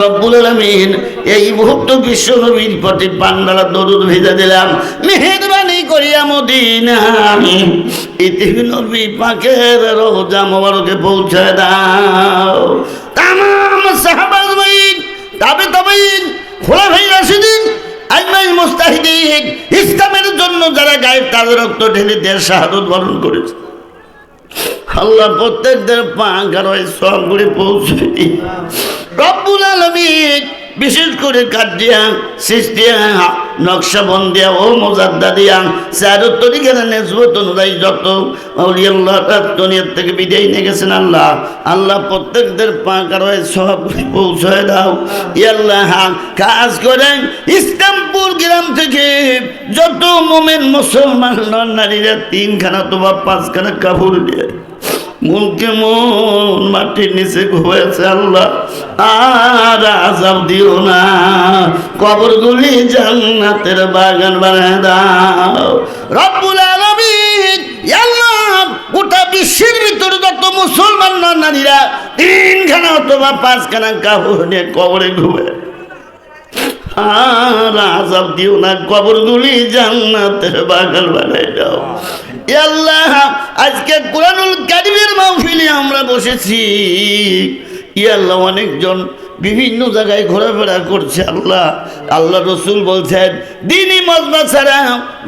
রব্বুল আলামিন এই মুহূর্তে বিশ্ব নবীর প্রতি পান্ডালা দরুদ ভেজে দিলাম। মেহেরবানি করিয়া মদিনা ইতি নবী পাকের রওজা মোবারকে পৌঁছায় দাও। তামাম সাহাবা আজমাইন, তাবে তাবেঈন, খুলাফায়ে রাশিদিন, আইমাই মুস্তাহিদিন, ইসলামের জন্য যারা গায়ে তাদের রক্ত ঢেলে দেশ শাহাদাত বরণ করেছে, আল্লাহ প্রত্যেকদের পাক আর ওই সবগুলি পৌঁছে দিই। রব্বুল আলামিন বিশেষ করে কাটিয়া সৃষ্টিয়া নকশাবন্দিয়া ও মোজাদ্দাদিয়া চারুর তরিকার নেসবত অনুযায়ী যত আউলিয়াল্লাহ দুনিয়ার থেকে বিদায় নিয়ে গেছেন আল্লাহ, আল্লাহ প্রত্যেকদের পাক আর ওই সবগুলি পৌঁছায় দাও। আল্লাহ কাজ করেন ইসলামপুর গ্রাম থেকে যত মোমেন মুসলমান নারীরা তিনখানা তোমার পাঁচখানা কাপড় দিয়ে মুখে মন মাটির নিচে ঘুমাইছে আল্লাহ, আর আযাব দিও না, কবরগুলি জান্নাতের বাগান বানায় দাও। রব্বুল আলামিন আল্লাহ গোটা বিশ্বের ভিতরে যত মুসলমান নারীরা তিনখানা অথবা পাঁচখানা কাপড় নিয়ে কবরে ঘুমায়, আর আযাব দিও না, কবরগুলি জান্নাতের বাগান বানায় দাও। আল্লাহ আজকে কুরআনুল কারীমের মাহফিলে আমরা বসেছি, আল্লাহ অনেকজন বিভিন্ন জায়গায় ঘোরাফেরা করছে আল্লাহ, আল্লাহ রসুল বলছেন দ্বীনি মজমা ছাড়া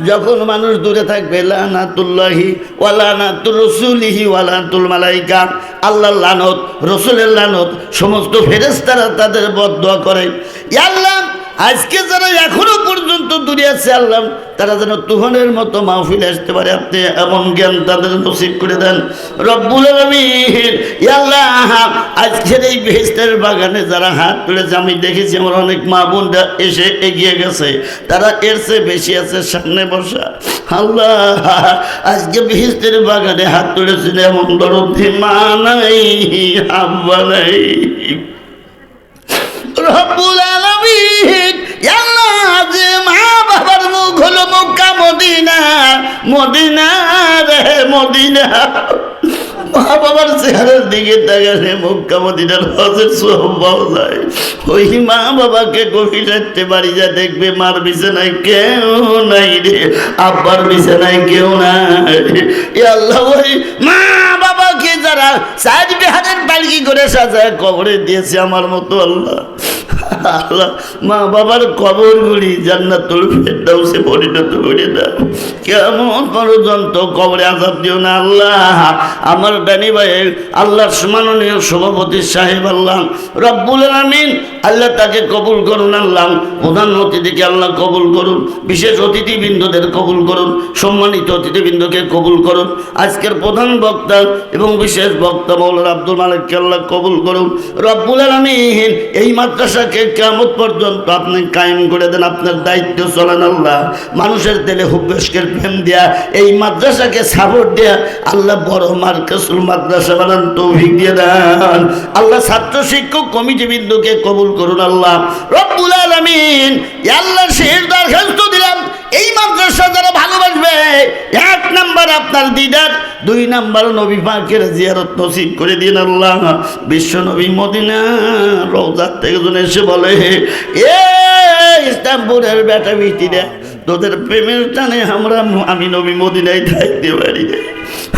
যখন মানুষ দূরে থাকবে লানাতুল্লাহি ওয়া লানাতুর রাসূলিহি ওয়া লানাতুল মালাইকা, আল্লাহর লানত রসুলের লানত সমস্ত ফেরেশতারা তাদের বদদোয়া করে। আল্লাহ আজকে যারা এখনো পর্যন্ত দূরে আছে আল্লাহ তারা যেন তুফানের মতো মাহফিলে আসতে পারে, আপনি এমন জ্ঞান তাদের নসিব করে দেন রব্বুল আলামিন। আল্লাহ আজকের এই বেহেশতের বাগানে যারা হাত তুলেছে আমি দেখেছি, আমার অনেক মা বোনরা এসে এগিয়ে গেছে, তারা এর চেয়ে বেশি আছে সামনে বসা। আল্লাহ আজকে বেহেশতের বাগানে হাত তুলেছেন এমন দরদি মা নাই, আব্বা নাই রব্বুল আলামিন। আল্লাহ যে মা বাবার মুখ হলো মক্কা মদিনা, মদিনা রে মদিনা, মা বাবার চেহারার দিকে তাকালে মক্কা মদিনার হজের সওয়াব পাওয়া যায়। ওই মা বাবাকে গভীর রাতে বাড়ি যা দেখবে মার বিছানায় কেউ নাই রে, আব্বার বিছানায় কেউ নাই। আল্লাহ ওই মা বাবাকে যারা সাজ বিহারের পালকি করে সাজায় কবরে দিয়েছে আমার মতো আল্লাহ, আল্লাহ মা বাবার কবরগুলি জান্নাতুল ফেরদাউসে পরিণত করে দাও। কেমন পর্যন্ত কবরে আযাব দিও না আল্লাহ। আমার ডানি ভাইয়ের আল্লাহর সম্মাননীয় সভাপতি সাহেব আল্লাহ রব্বুল আলামিন আল্লাহ তাকে কবুল করুন আল্লাহ, প্রধান অতিথিকে আল্লাহ কবুল করুন, বিশেষ অতিথিবৃন্দদের কবুল করুন, সম্মানিত অতিথিবৃন্দকে কবুল করুন, আজকের প্রধান বক্তা এবং বিশেষ বক্তা মাওলানা আব্দুল মালিককে আল্লাহ কবুল করুন রব্বুল আলামিন। এই মাদ্রাসাকে কিয়ামত পর্যন্ত আপনি কায়েম করে দেন, আপনার দায়িত্ব চলেন আল্লাহ। মানুষের দিলে হুব্বেশকের প্রেম দেয়া এই মাদ্রাসাকে সাপোর্ট দেয়া আল্লাহ বড় মার্কাসুল মাদ্রাসা বানান তৌফিক দিয়ে দেন আল্লাহ। ছাত্র শিক্ষক কমিটি বিন্দুকে কবুল করুন আল্লাহ রব্বুল আলামিন। আল্লাহ শেষ দরখাস্ত দিলাম এই মাদ্রাসা যারা ভালোবাসবে, এক নাম্বার আপনার দিদার, দুই নাম্বার নবী পাকের জিয়ারত নসিব করে দিন আল্লাহ। বিশ্ব নবী মদিনা রওজার থেকে জন এসে বলে এ ইসলামপুরের বেটা বিটিরা তোদের প্রেমের টানে আমি নবী মদিনায় থাকতে পারি,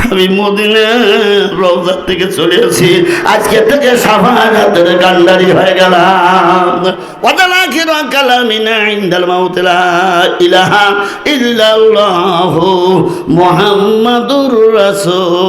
আমি মদিনা রওজার থেকে চলে আসি, আজকে থেকে শাফাআতের কান্ডারি হয়ে গেলাম। ওয়াদালাখির কালামিনা ইনদাল মাউত লা ইলাহা ইল্লাল্লাহু মুহাম্মাদুর রাসূল।